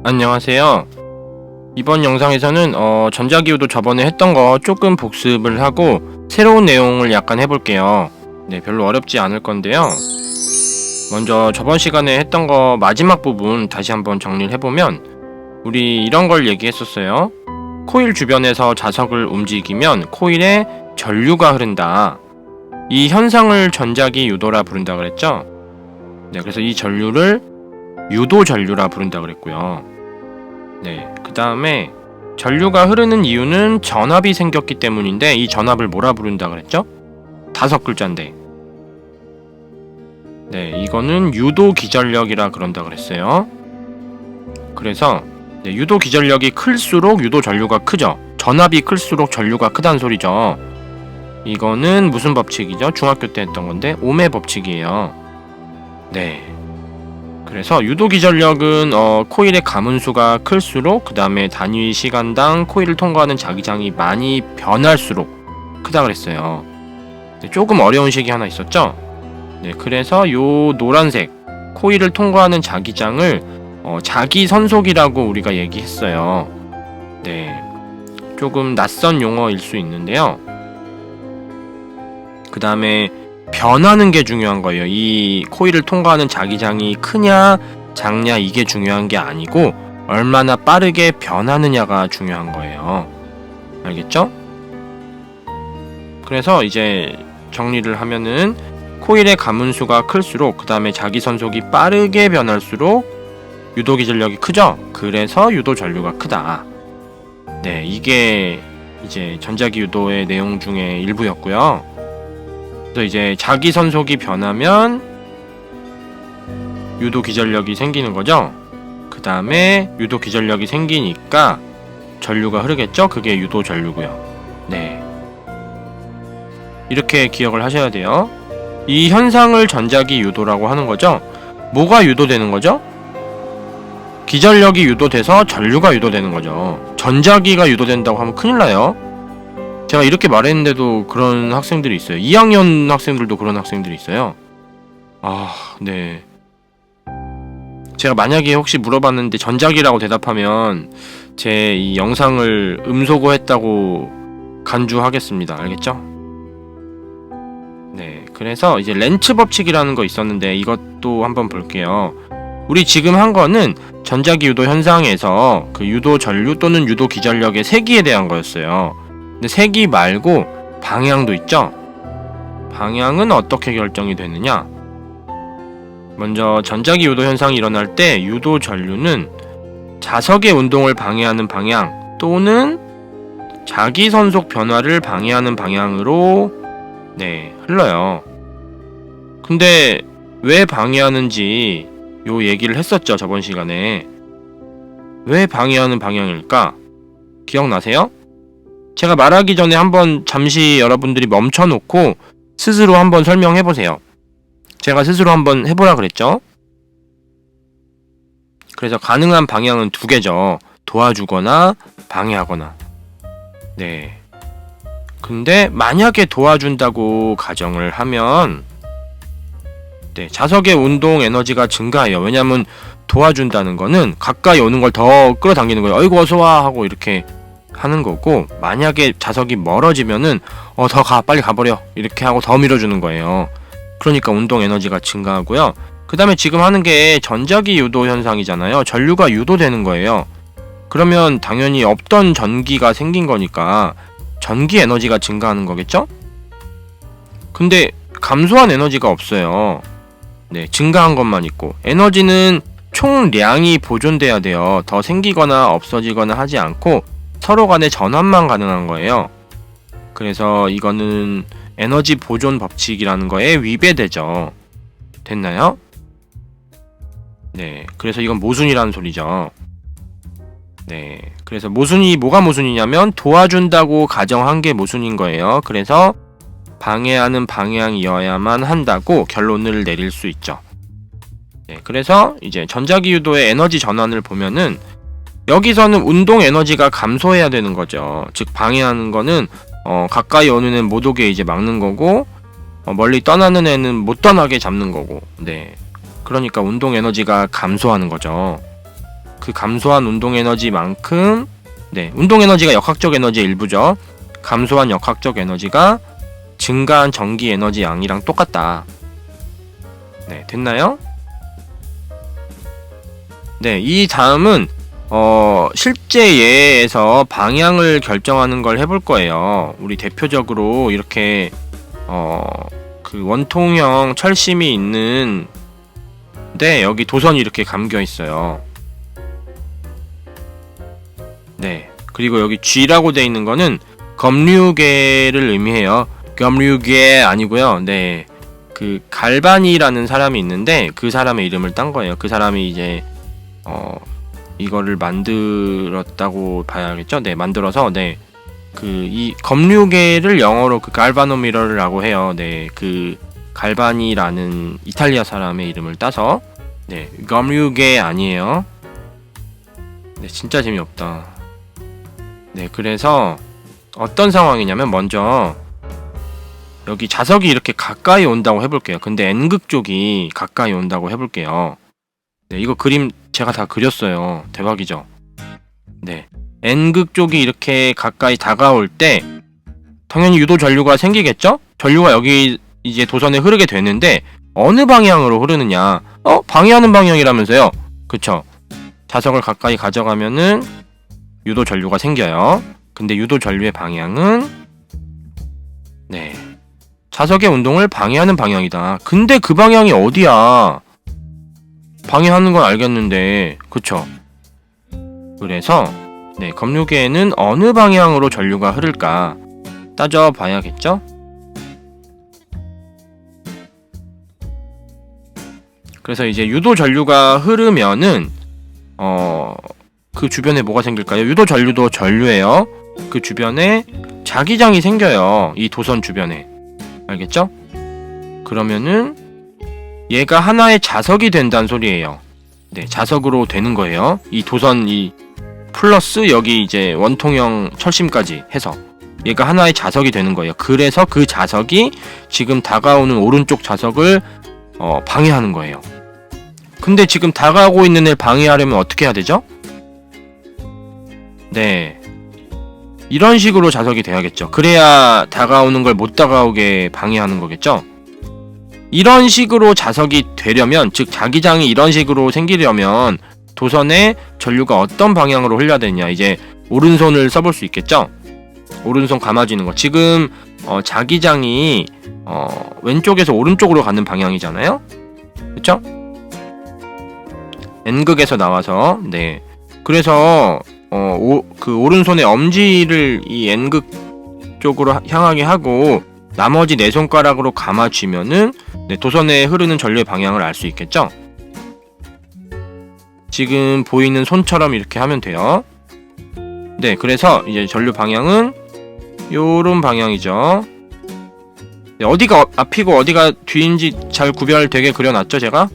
안녕하세요. 이번 영상에서는 전자기후도 저번에 했던 거 조금 복습을 하고 새로운 내용을 약간 해볼게요. 네, 별로 어렵지 않을 건데요. 먼저 저번 시간에 했던 거 마지막 부분 다시 한번 정리를 해보면 우리 이런 걸 얘기했었어요. 코일 주변에서 자석을 움직이면 코일에 전류가 흐른다. 이 현상을 전자기 유도라 부른다 그랬죠? 네, 그래서 이 전류를 유도 전류라 부른다 그랬고요. 네, 그 다음에 전류가 흐르는 이유는 전압이 생겼기 때문인데 이 전압을 뭐라 부른다 그랬죠? 5글자인데 네, 이거는 유도 기전력이라 그런다 그랬어요. 그래서 네, 유도 기전력이 클수록 유도 전류가 크죠. 전압이 클수록 전류가 크다는 소리죠. 이거는 무슨 법칙이죠? 중학교 때 했던 건데 옴의 법칙이에요. 네, 그래서 유도 기전력은 코일의 가문수가 클수록 그 다음에 단위 시간당 코일을 통과하는 자기장이 많이 변할수록 크다 그랬어요. 네, 조금 어려운 식이 하나 있었죠? 네, 그래서 요 노란색 코일을 통과하는 자기장을 자기선속이라고 우리가 얘기했어요. 네, 조금 낯선 용어일 수 있는데요. 그 다음에 변하는 게 중요한 거예요. 이 코일을 통과하는 자기장이 크냐 작냐 이게 중요한 게 아니고 얼마나 빠르게 변하느냐가 중요한 거예요. 알겠죠? 그래서 이제 정리를 하면은 코일의 가문수가 클수록 그 다음에 자기선속이 빠르게 변할수록 유도기전력이 크죠? 그래서 유도전류가 크다. 네, 이게 이제 전자기 유도의 내용 중에 일부였고요. 그래서 이제 자기선속이 변하면 유도기전력이 생기는 거죠. 그 다음에 유도기전력이 생기니까 전류가 흐르겠죠? 그게 유도전류고요. 네, 이렇게 기억을 하셔야 돼요. 이 현상을 전자기 유도라고 하는 거죠. 뭐가 유도되는 거죠? 기전력이 유도돼서 전류가 유도되는 거죠. 전자기가 유도된다고 하면 큰일 나요. 제가 이렇게 말했는데도 그런 학생들이 있어요. 2학년 학생들도 그런 학생들이 있어요. 네. 제가 만약에 혹시 물어봤는데 전자기라고 대답하면 제 이 영상을 음소거했다고 간주하겠습니다. 알겠죠? 네, 그래서 이제 렌츠 법칙이라는 거 있었는데 이것도 한번 볼게요. 우리 지금 한 거는 전자기 유도 현상에서 그 유도 전류 또는 유도 기전력의 세기에 대한 거였어요. 근데 세기 말고 방향도 있죠? 방향은 어떻게 결정이 되느냐? 먼저 전자기 유도 현상이 일어날 때 유도 전류는 자석의 운동을 방해하는 방향 또는 자기선속 변화를 방해하는 방향으로 흘러요. 근데 왜 방해하는지 요 얘기를 했었죠, 저번 시간에. 왜 방해하는 방향일까? 기억나세요? 제가 말하기 전에 한번 잠시 여러분들이 멈춰놓고 스스로 한번 설명해보세요. 제가 스스로 한번 해보라 그랬죠? 그래서 가능한 방향은 2개죠. 도와주거나 방해하거나. 네. 근데 만약에 도와준다고 가정을 하면 자석의 운동 에너지가 증가해요. 왜냐면 도와준다는 거는 가까이 오는 걸 더 끌어당기는 거예요. 어이구 어서와 하고 이렇게 하는 거고, 만약에 자석이 멀어지면은 더 가, 빨리 가버려 이렇게 하고 더 밀어주는 거예요. 그러니까 운동 에너지가 증가하고요. 그 다음에 지금 하는 게 전자기 유도 현상이잖아요. 전류가 유도되는 거예요. 그러면 당연히 없던 전기가 생긴 거니까 전기 에너지가 증가하는 거겠죠? 근데 감소한 에너지가 없어요. 네, 증가한 것만 있고, 에너지는 총량이 보존돼야 돼요. 더 생기거나 없어지거나 하지 않고 서로 간의 전환만 가능한 거예요. 그래서 이거는 에너지 보존 법칙이라는 거에 위배되죠. 됐나요? 네, 그래서 이건 모순이라는 소리죠. 네, 그래서 뭐가 모순이냐면 도와준다고 가정한 게 모순인 거예요. 그래서 방해하는 방향이어야만 한다고 결론을 내릴 수 있죠. 네, 그래서 이제 전자기 유도의 에너지 전환을 보면은 여기서는 운동 에너지가 감소해야 되는 거죠. 즉 방해하는 거는 가까이 오는 애는 못 오게 이제 막는 거고, 멀리 떠나는 애는 못 떠나게 잡는 거고. 네, 그러니까 운동 에너지가 감소하는 거죠. 그 감소한 운동 에너지만큼 네, 운동 에너지가 역학적 에너지의 일부죠. 감소한 역학적 에너지가 증가한 전기 에너지 양이랑 똑같다. 네, 됐나요? 네, 이 다음은 실제 예에서 방향을 결정하는 걸 해볼 거예요. 우리 대표적으로 이렇게 그 원통형 철심이 있는 데 여기 도선이 이렇게 감겨 있어요. 네, 그리고 여기 G라고 돼 있는 거는 검류계를 의미해요. 검류계 아니고요. 네, 그 갈바니라는 사람이 있는데 그 사람의 이름을 딴 거예요. 그 사람이 이제 이거를 만들었다고 봐야겠죠? 네, 만들어서 네, 그 이 검류계를 영어로 그 갈바노미러라고 해요. 네, 그 갈바니라는 이탈리아 사람의 이름을 따서 네, 검류계 아니에요. 네, 진짜 재미없다. 네, 그래서 어떤 상황이냐면 먼저 여기 자석이 이렇게 가까이 온다고 해볼게요. 근데 N극 쪽이 가까이 온다고 해볼게요. 네, 이거 그림 제가 다 그렸어요. 대박이죠? 네, N극 쪽이 이렇게 가까이 다가올 때 당연히 유도 전류가 생기겠죠? 전류가 여기 이제 도선에 흐르게 되는데 어느 방향으로 흐르느냐? 방해하는 방향이라면서요? 그쵸? 자석을 가까이 가져가면은 유도 전류가 생겨요. 근데 유도 전류의 방향은 네, 자석의 운동을 방해하는 방향이다. 근데 그 방향이 어디야? 방해하는 건 알겠는데, 그쵸? 그래서 네, 검류계에는 어느 방향으로 전류가 흐를까 따져봐야겠죠? 그래서 이제 유도 전류가 흐르면은 그 주변에 뭐가 생길까요? 유도 전류도 전류예요. 그 주변에 자기장이 생겨요. 이 도선 주변에. 알겠죠? 그러면은 얘가 하나의 자석이 된다는 소리예요. 네, 자석으로 되는 거예요. 이 도선 이 플러스 여기 이제 원통형 철심까지 해서 얘가 하나의 자석이 되는 거예요. 그래서 그 자석이 지금 다가오는 오른쪽 자석을 방해하는 거예요. 근데 지금 다가오고 있는 애를 방해하려면 어떻게 해야 되죠? 네, 이런 식으로 자석이 돼야겠죠. 그래야 다가오는 걸 못 다가오게 방해하는 거겠죠. 이런 식으로 자석이 되려면, 즉 자기장이 이런 식으로 생기려면 도선에 전류가 어떤 방향으로 흘려야 되냐, 이제 오른손을 써볼 수 있겠죠. 오른손 감아주는 거. 지금 자기장이 왼쪽에서 오른쪽으로 가는 방향이잖아요. 그쵸? N극에서 나와서 네, 그래서 그 오른손의 엄지를 이 N극 쪽으로 향하게 하고 나머지 네 손가락으로 감아쥐면은 네, 도선에 흐르는 전류의 방향을 알 수 있겠죠? 지금 보이는 손처럼 이렇게 하면 돼요. 네, 그래서 이제 전류 방향은 요런 방향이죠. 네, 어디가 앞이고 어디가 뒤인지 잘 구별되게 그려놨죠, 제가?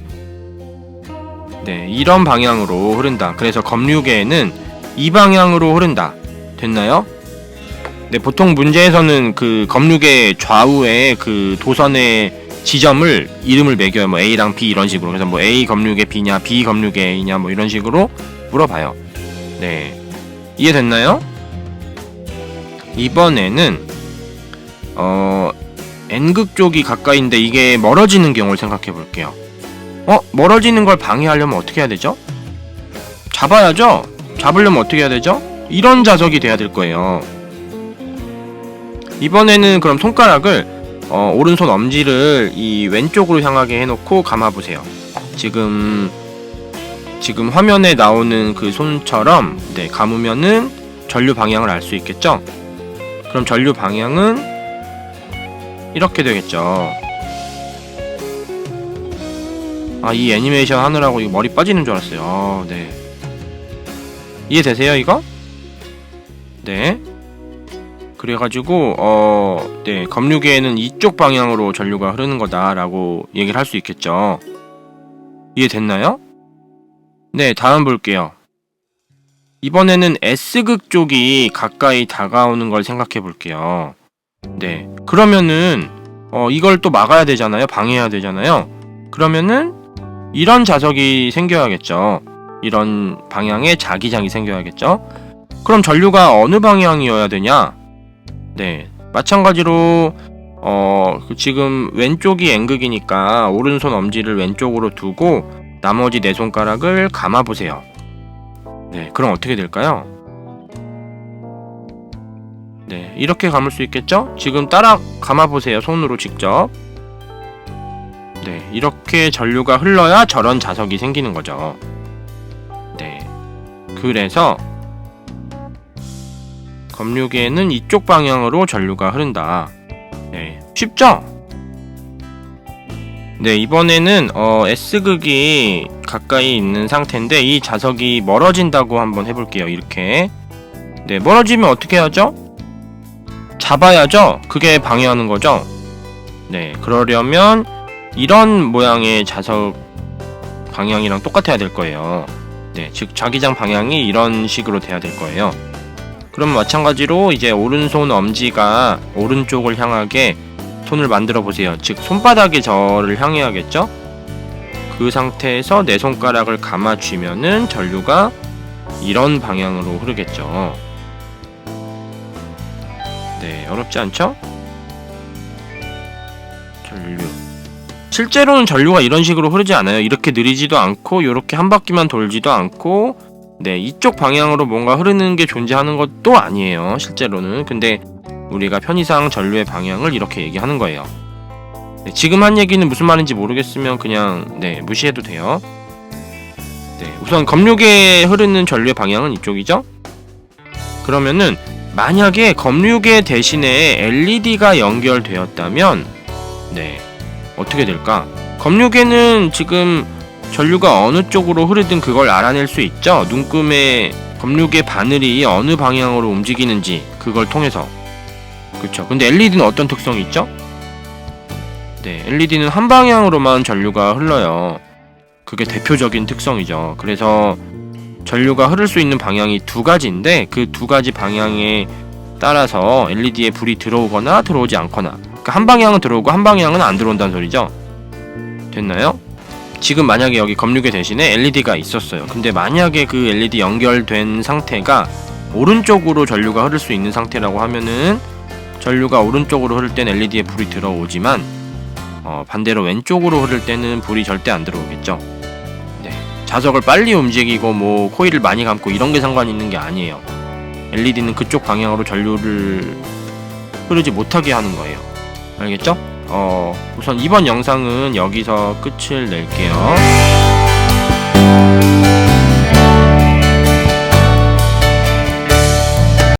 네, 이런 방향으로 흐른다. 그래서 검류계에는 이 방향으로 흐른다. 됐나요? 네, 보통 문제에서는 그 검류계 좌우에 그 도선의 지점을 이름을 매겨요. 뭐 A랑 B 이런 식으로. 그래서 뭐 A 검류계 B냐, B 검류계 A냐 뭐 이런 식으로 물어봐요. 네, 이해됐나요? 이번에는 N극 쪽이 가까이인데 이게 멀어지는 경우를 생각해 볼게요. 멀어지는 걸 방해하려면 어떻게 해야 되죠? 잡아야죠? 잡으려면 어떻게 해야 되죠? 이런 자석이 돼야 될 거예요. 이번에는 그럼 손가락을 오른손 엄지를 이 왼쪽으로 향하게 해놓고 감아보세요. 지금 화면에 나오는 그 손처럼 네, 감으면은 전류 방향을 알 수 있겠죠? 그럼 전류 방향은 이렇게 되겠죠. 이 애니메이션 하느라고 이거 머리 빠지는 줄 알았어요. 네, 이해되세요 이거? 네, 그래가지고 네, 검류계에는 이쪽 방향으로 전류가 흐르는 거다라고 얘기를 할 수 있겠죠. 이해됐나요? 네, 다음 볼게요. 이번에는 S극 쪽이 가까이 다가오는 걸 생각해 볼게요. 네, 그러면은 이걸 또 막아야 되잖아요. 방해해야 되잖아요. 그러면은 이런 자석이 생겨야겠죠. 이런 방향에 자기장이 생겨야겠죠? 그럼 전류가 어느 방향이어야 되냐? 네, 마찬가지로 지금 왼쪽이 N극이니까 오른손 엄지를 왼쪽으로 두고 나머지 네 손가락을 감아 보세요. 네, 그럼 어떻게 될까요? 네, 이렇게 감을 수 있겠죠? 지금 따라 감아 보세요. 손으로 직접. 네, 이렇게 전류가 흘러야 저런 자석이 생기는 거죠. 네, 그래서 검류계는 이쪽 방향으로 전류가 흐른다. 네, 쉽죠? 네, 이번에는 S극이 가까이 있는 상태인데 이 자석이 멀어진다고 한번 해볼게요. 이렇게. 네, 멀어지면 어떻게 하죠? 잡아야죠? 그게 방해하는 거죠? 네, 그러려면 이런 모양의 자석 방향이랑 똑같아야 될 거예요. 네, 즉 자기장 방향이 이런 식으로 돼야 될 거예요. 그럼 마찬가지로 이제 오른손 엄지가 오른쪽을 향하게 손을 만들어 보세요. 즉 손바닥이 저를 향해야겠죠? 그 상태에서 네 손가락을 감아 쥐면은 전류가 이런 방향으로 흐르겠죠. 네, 어렵지 않죠? 전류. 실제로는 전류가 이런 식으로 흐르지 않아요. 이렇게 느리지도 않고 이렇게 한 바퀴만 돌지도 않고, 네, 이쪽 방향으로 뭔가 흐르는 게 존재하는 것도 아니에요. 실제로는. 근데 우리가 편의상 전류의 방향을 이렇게 얘기하는 거예요. 네, 지금 한 얘기는 무슨 말인지 모르겠으면 그냥 네, 무시해도 돼요. 네, 우선 검류계에 흐르는 전류의 방향은 이쪽이죠? 그러면은 만약에 검류계 대신에 LED가 연결되었다면 네, 어떻게 될까? 검류계는 지금 전류가 어느 쪽으로 흐르든 그걸 알아낼 수 있죠? 눈금의 검류계 바늘이 어느 방향으로 움직이는지 그걸 통해서. 그쵸? 근데 LED는 어떤 특성이 있죠? 네, LED는 한 방향으로만 전류가 흘러요. 그게 대표적인 특성이죠. 그래서 전류가 흐를 수 있는 방향이 두 가지인데 그 두 가지 방향에 따라서 LED에 불이 들어오거나 들어오지 않거나, 그러니까 한 방향은 들어오고 한 방향은 안 들어온다는 소리죠. 됐나요? 지금 만약에 여기 검류계 대신에 LED가 있었어요. 근데 만약에 그 LED 연결된 상태가 오른쪽으로 전류가 흐를 수 있는 상태라고 하면은 전류가 오른쪽으로 흐를 땐 LED에 불이 들어오지만 반대로 왼쪽으로 흐를 때는 불이 절대 안 들어오겠죠. 네, 자석을 빨리 움직이고 뭐 코일을 많이 감고 이런 게 상관이 있는 게 아니에요. LED는 그쪽 방향으로 전류를 흐르지 못하게 하는 거예요. 알겠죠? 우선 이번 영상은 여기서 끝을 낼게요.